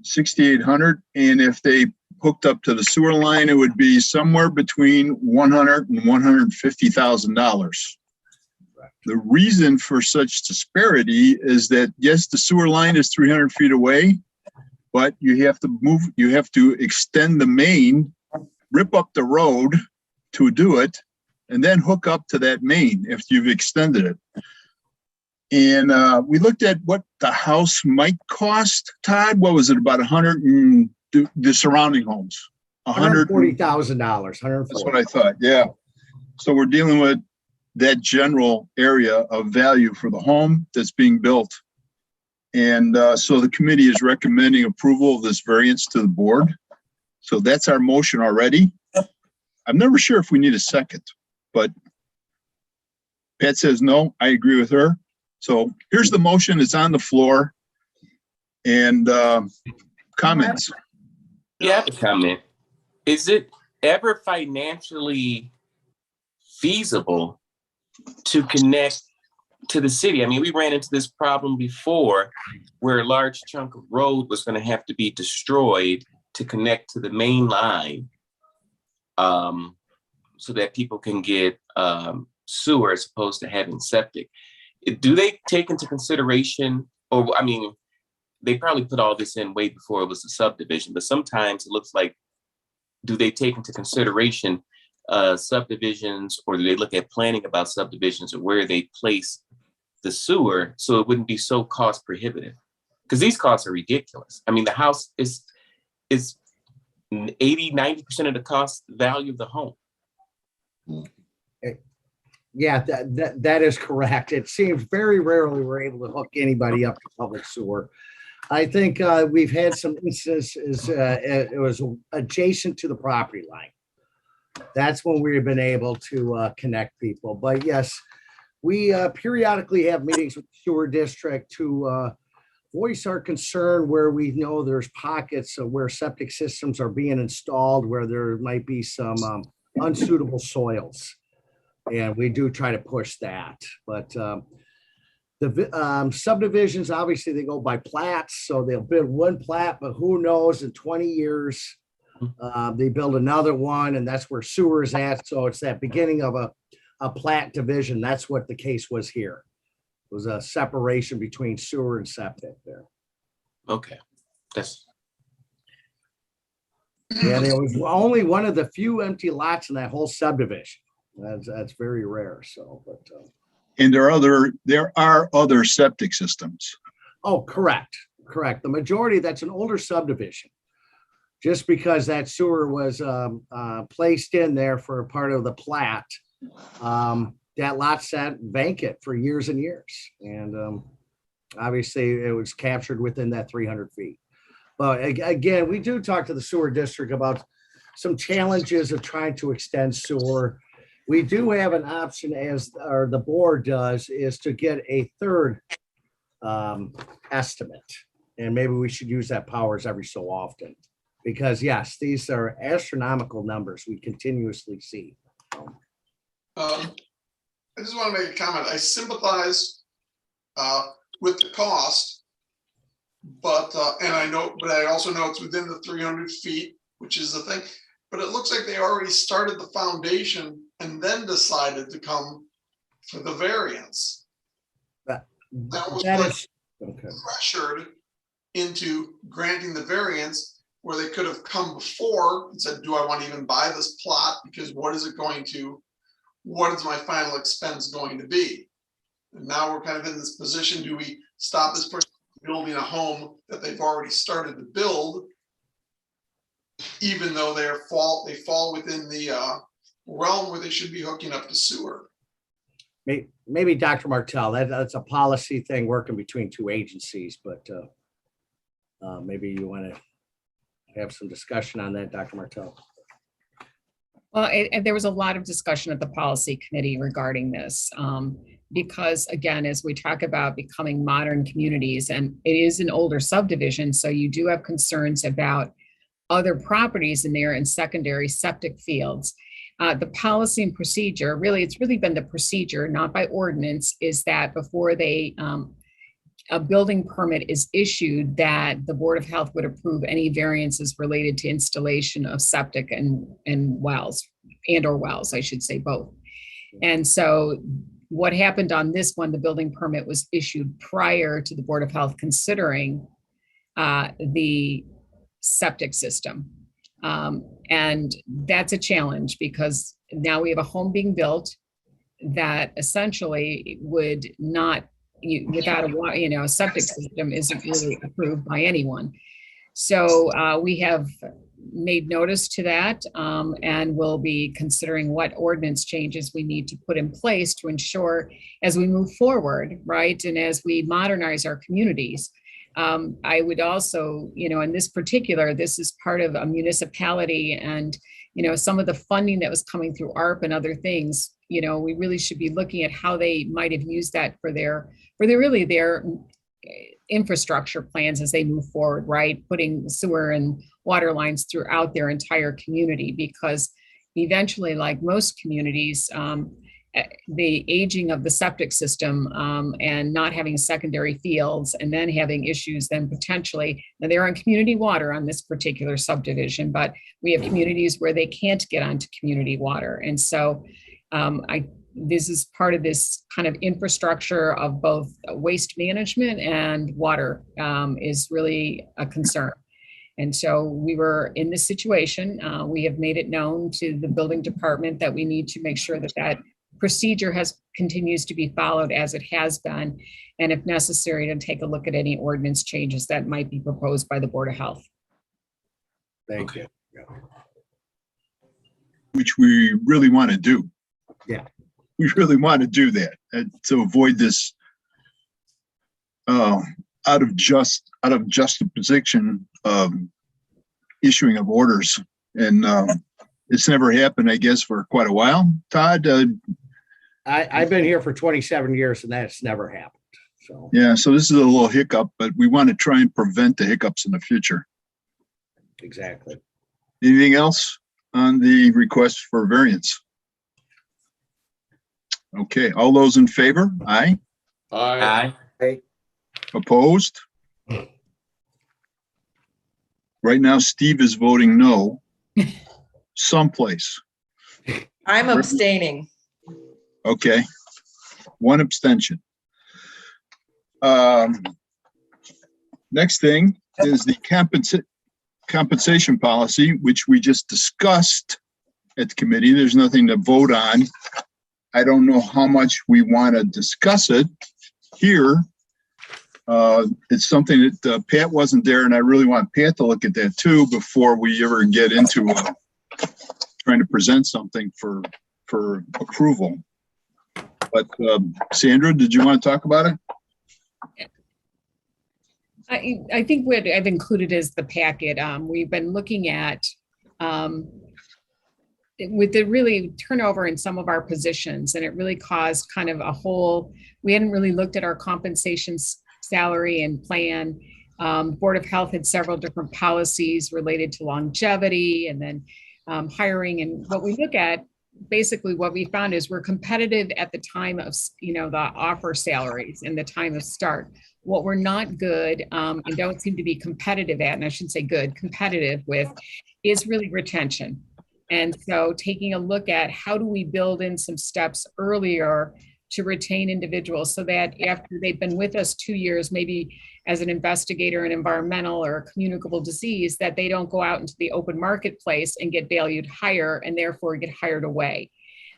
$6,800. And if they hooked up to the sewer line, it would be somewhere between $100,000 and $150,000. The reason for such disparity is that, yes, the sewer line is 300 feet away, but you have to extend the main, rip up the road to do it, and then hook up to that main if you've extended it. And we looked at what the house might cost, Todd. What was it, about 100 and the surrounding homes?
$140,000.
That's what I thought, yeah. So we're dealing with that general area of value for the home that's being built. And so the committee is recommending approval of this variance to the board. So that's our motion already. I'm never sure if we need a second, but Pat says no. I agree with her. So here's the motion. It's on the floor. And comments.
Yeah, I have a comment. Is it ever financially feasible to connect to the city? I mean, we ran into this problem before where a large chunk of road was going to have to be destroyed to connect to the main line, so that people can get sewer as opposed to having septic. Do they take into consideration, or I mean, they probably put all this in way before it was a subdivision, but sometimes it looks like, do they take into consideration subdivisions, or do they look at planning about subdivisions or where they place the sewer so it wouldn't be so cost prohibitive? Because these costs are ridiculous. I mean, the house is 80-90% of the cost value of the home.
Yeah, that is correct. It seems very rarely we're able to hook anybody up to public sewer. I think we've had some instances, it was adjacent to the property line. That's when we've been able to connect people. But yes, we periodically have meetings with the sewer district to voice our concern where we know there's pockets of where septic systems are being installed, where there might be some unsuitable soils. And we do try to push that. But the subdivisions, obviously they go by plats, so they'll build one plat, but who knows, in 20 years, they build another one, and that's where sewer is at. So it's that beginning of a plat division. That's what the case was here. It was a separation between sewer and septic there.
Okay, that's,
Yeah, there was only one of the few empty lots in that whole subdivision. That's very rare, so, but.
And there are other septic systems.
Oh, correct. The majority, that's an older subdivision. Just because that sewer was placed in there for a part of the plat, that lot sat vacant for years and years. And obviously it was captured within that 300 feet. But again, we do talk to the sewer district about some challenges of trying to extend sewer. We do have an option, or the board does, is to get a third estimate. And maybe we should use that powers every so often. Because yes, these are astronomical numbers we continuously see.
I just want to make a comment. I sympathize with the cost, but I also know it's within the 300 feet, which is the thing. But it looks like they already started the foundation and then decided to come for the variance. That was pressured into granting the variance, where they could have come before and said, do I want to even buy this plot? Because what is my final expense going to be? And now we're kind of in this position. Do we stop this person from building a home that they've already started to build, even though they fall within the realm where they should be hooking up to sewer?
Maybe Dr. Martell, that's a policy thing working between two agencies, but maybe you want to have some discussion on that, Dr. Martell.
Well, there was a lot of discussion at the policy committee regarding this, because again, as we talk about becoming modern communities, and it is an older subdivision, so you do have concerns about other properties in there and secondary septic fields. The policy and procedure, it's really been the procedure, not by ordinance, is that before a building permit is issued, that the Board of Health would approve any variances related to installation of septic and wells, or wells, I should say both. And so what happened on this one, the building permit was issued prior to the Board of Health considering the septic system. And that's a challenge, because now we have a home being built that essentially would not, without a septic system isn't really approved by anyone. So we have made notice to that, and we'll be considering what ordinance changes we need to put in place to ensure as we move forward, right? And as we modernize our communities. I would also, in this is part of a municipality, and, some of the funding that was coming through ARP and other things, we really should be looking at how they might have used that for their infrastructure plans as they move forward, right? Putting sewer and water lines throughout their entire community, because eventually, like most communities, the aging of the septic system and not having secondary fields, and then having issues then potentially, now they're on community water on this particular subdivision, but we have communities where they can't get onto community water. And so this is part of this kind of infrastructure of both waste management and water is really a concern. And so we were in this situation. We have made it known to the building department that we need to make sure that procedure continues to be followed as it has been, and if necessary, to take a look at any ordinance changes that might be proposed by the Board of Health.
Thank you.
Which we really want to do.
Yeah. We
really want to do that to avoid this. I out of juxtaposition issuing of orders. And it's never happened, I guess, for quite a while. Todd,
I've been here for 27 years and that's never happened. So,
yeah, so this is a little hiccup, but we want to try and prevent the hiccups in the future.
exactly.
Anything else on the request for variance? Okay, all those in favor? Aye.
Aye.
Opposed? Right now, Steve is voting no. Someplace.
I'm abstaining.
Okay. One abstention. Next thing is the compensation policy, which we just discussed at the committee. There's nothing to vote on. I don't know how much we want to discuss it here. It's something that Pat wasn't there, and I really want Pat to look at that too before we ever get into trying to present something for approval. But Sandra, did you want to talk about it?
I think what I've included is the packet. We've been looking at with the really turnover in some of our positions, and it really caused kind of a whole, we hadn't really looked at our compensation salary and plan. Board of Health had several different policies related to longevity and then hiring. And what we look at, basically what we found is we're competitive at the time of, the offer salaries and the time of start. What we're not good and don't seem to be competitive at, and I shouldn't say good, competitive with, is really retention. And so taking a look at how do we build in some steps earlier to retain individuals so that after they've been with us 2 years, maybe as an investigator in environmental or communicable disease, that they don't go out into the open marketplace and get valued higher and therefore get hired away.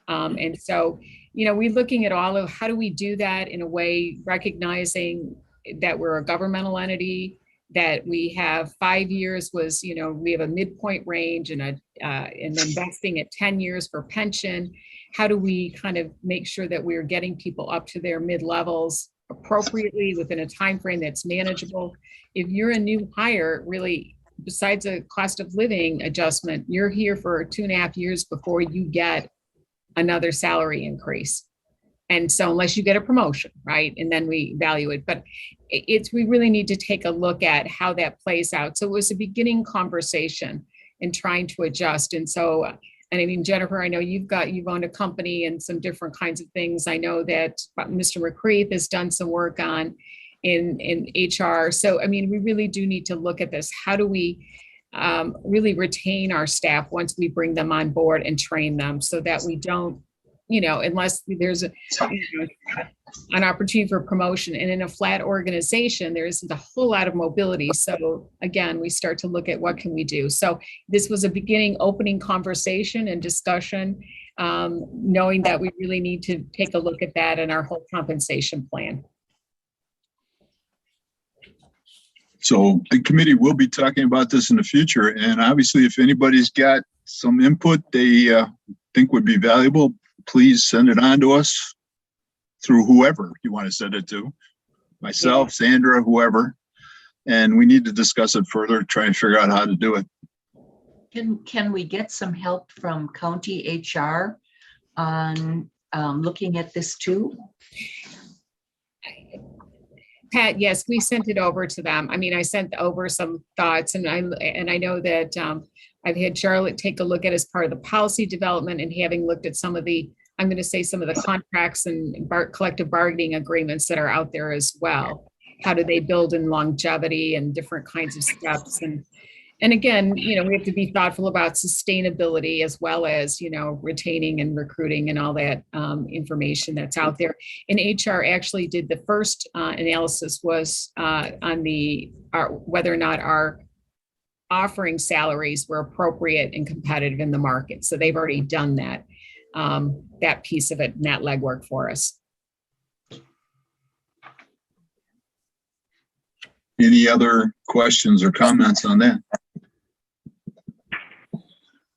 And so, we're looking at all of how do we do that in a way, recognizing that we're a governmental entity, that we have 5 years was, we have a midpoint range and investing at 10 years for pension. How do we kind of make sure that we're getting people up to their mid-levels appropriately within a time frame that's manageable? If you're a new hire, really, besides a cost of living adjustment, you're here for 2.5 years before you get another salary increase. And so unless you get a promotion, right? And then we value it. But we really need to take a look at how that plays out. So it was a beginning conversation in trying to adjust. And so, and I mean, Jennifer, I know you've owned a company and some different kinds of things. I know that Mr. McCreath has done some work on in HR. So, I mean, we really do need to look at this. How do we really retain our staff once we bring them on board and train them so that we don't, unless there's an opportunity for promotion. And in a flat organization, there isn't a whole lot of mobility. So again, we start to look at what can we do. So this was a beginning opening conversation and discussion, knowing that we really need to take a look at that in our whole compensation plan.
So the committee will be talking about this in the future. And obviously, if anybody's got some input they think would be valuable, please send it on to us through whoever you want to send it to, myself, Sandra, whoever. And we need to discuss it further, try and figure out how to do it.
Can we get some help from county HR on looking at this too?
Pat, yes, we sent it over to them. I mean, I sent over some thoughts, and I know that I've had Charlotte take a look at as part of the policy development and having looked at some of the, I'm going to say some of the contracts and collective bargaining agreements that are out there as well. How do they build in longevity and different kinds of steps? And again, we have to be thoughtful about sustainability as well as, retaining and recruiting and all that information that's out there. And HR actually did the first analysis was on whether or not our offering salaries were appropriate and competitive in the market. So they've already done that piece of it and that legwork for us.
Any other questions or comments on that?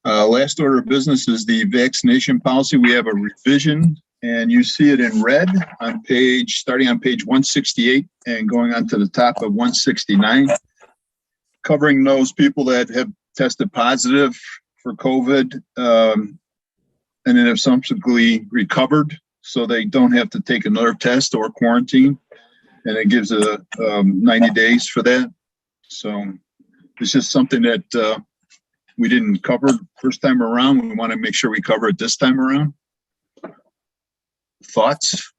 Last order of business is the vaccination policy. We have a revision And you see it in red on page, starting on page 168 and going on to the top of 169, covering those people that have tested positive for COVID and then have subsequently recovered, so they don't have to take another test or quarantine. And it gives a 90 days for that. So it's just something that we didn't cover first time around. We want to make sure we cover it this time around. Thoughts?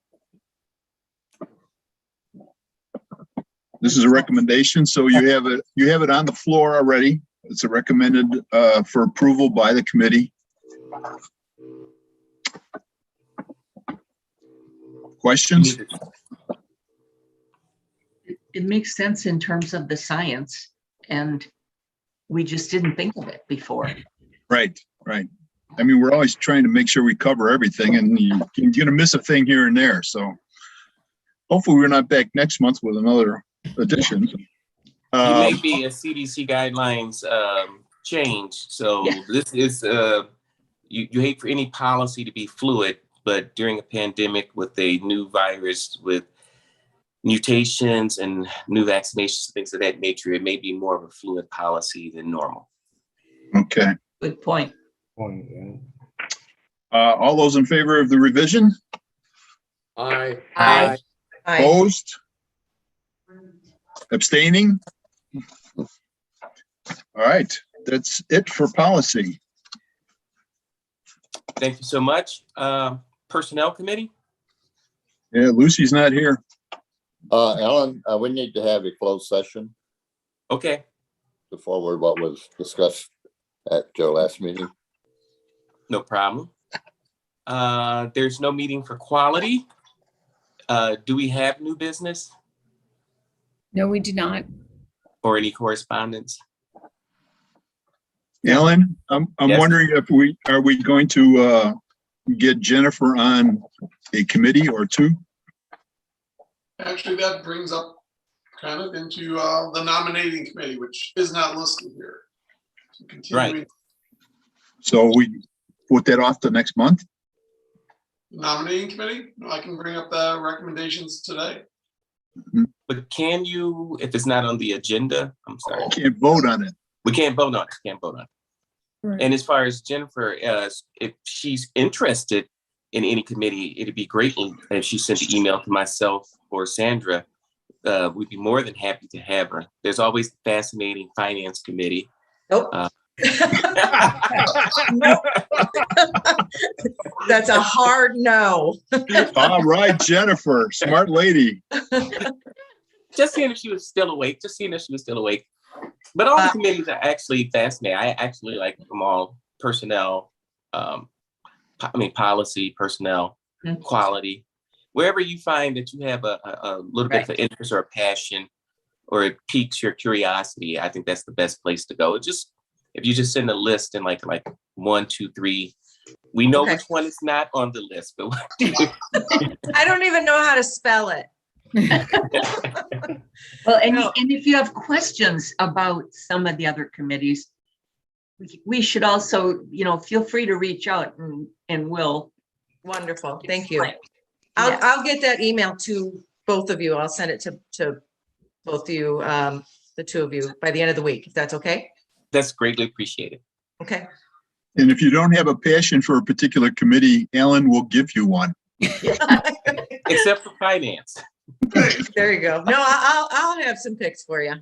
This is a recommendation, so you have it on the floor already. It's a recommended for approval by the committee. Questions?
It makes sense in terms of the science, and we just didn't think of it before.
Right. I mean, we're always trying to make sure we cover everything, and you're going to miss a thing here and there. So hopefully we're not back next month with another edition.
You may be a CDC guidelines change. So this is, you hate for any policy to be fluid, but during a pandemic with a new virus, with mutations and new vaccinations, things of that nature, it may be more of a fluid policy than normal.
Okay.
Good point.
All those in favor of the revision?
Aye.
Aye.
Opposed? Abstaining? All right, that's it for policy.
Thank you so much. Personnel Committee?
Yeah, Lucy's not here.
Ellen, we need to have a closed session
Okay.
to forward what was discussed at your last meeting.
No problem. There's no meeting for quality. Do we have new business
No, we do not.
or any correspondence?
Ellen, I'm
Yes.
wondering if are we going to get Jennifer on a committee or two?
Actually, that brings up kind of into the nominating committee, which is not listed here. So continuing
Right.
So we put that off to next month?
nominating committee, I can bring up the recommendations today.
But can you, if it's not on the agenda, I'm sorry,
Can't vote on it.
we can't vote on it. Can't vote on it.
Right.
And as far as Jennifer, if she's interested in any committee, it'd be great if she sent an email to myself or Sandra. We'd be more than happy to have her. There's always the fascinating finance committee.
Nope. Nope. That's a hard no.
All right, Jennifer, smart lady.
Just seeing if she was still awake. But all the committees are actually fascinating. I actually like them all. Personnel, policy, personnel, quality. Wherever you find that you have a little bit of an interest or a passion, or it piques your curiosity, I think that's the best place to go. If you just send a list and like 1, 2, 3, we know which one is not on the list, but
I don't even know how to spell it.
Well, and if you have questions about some of the other committees, we should also, feel free to reach out and we'll.
Wonderful. Thank you. I'll get that email to both of you. I'll send it to both of you, the two of you, by the end of the week, if that's okay.
That's greatly appreciated.
Okay.
And if you don't have a passion for a particular committee, Ellen will give you one.
Except for finance.
There you go. No, I'll have some picks for you.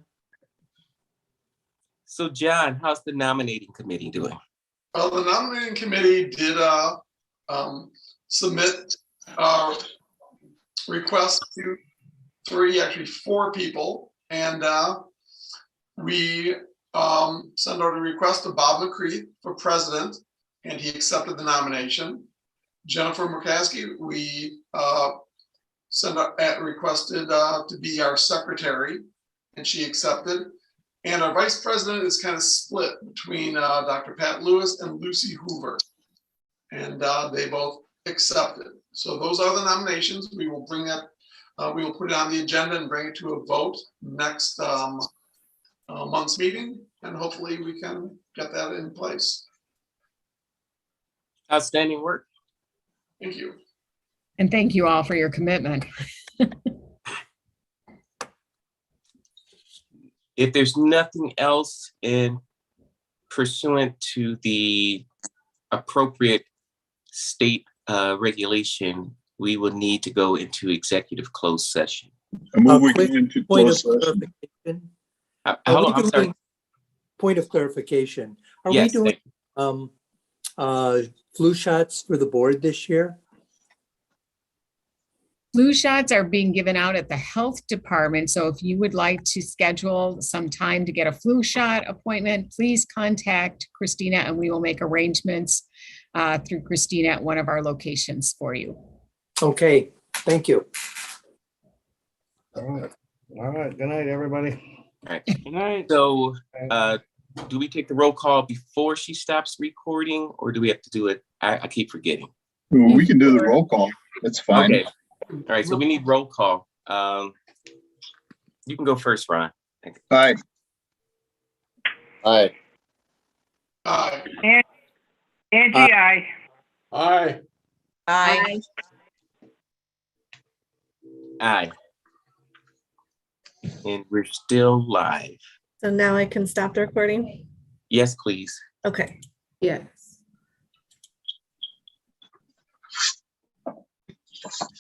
So John, how's the nominating committee doing?
Well, the nominating committee did submit requests to 4 people, and we sent out a request to Bob McCreath for president, and he accepted the nomination. Jennifer McCaskey, we requested to be our secretary, and she accepted. And our vice president is kind of split between Dr. Pat Lewis and Lucy Hoover, and they both accepted. So those are the nominations. We will bring that. We will put it on the agenda and bring it to a vote next month's meeting, and hopefully we can get that in place.
Outstanding work.
Thank you.
And thank you all for your commitment.
If there's nothing else in pursuant to the appropriate state regulation, we will need to go into executive closed session.
I move
A
we
quick
go into
Point of
closed session.
clarification.
Hold
Are we
on, I'm sorry.
doing- Point of clarification. Are we
Yes,
doing
thank
flu shots for the board this year?
Flu shots are being given out at the health department. So if you would like to schedule some time to get a flu shot appointment, please contact Christina and we will make arrangements through Christina at one of our locations for you.
Okay, thank you.
All right, good night, everybody.
All right.
Good night.
So, do we take the roll call before she stops recording, or do we have to do it? I keep forgetting.
Well, we can do the roll call. That's fine.
Okay. All right, so we need roll call. You can go first, Ron.
Aye.
Aye.
Angie, aye.
Aye.
Aye.
Aye. And we're still live.
So now I can stop the recording?
Yes, please.
Okay.
Yes.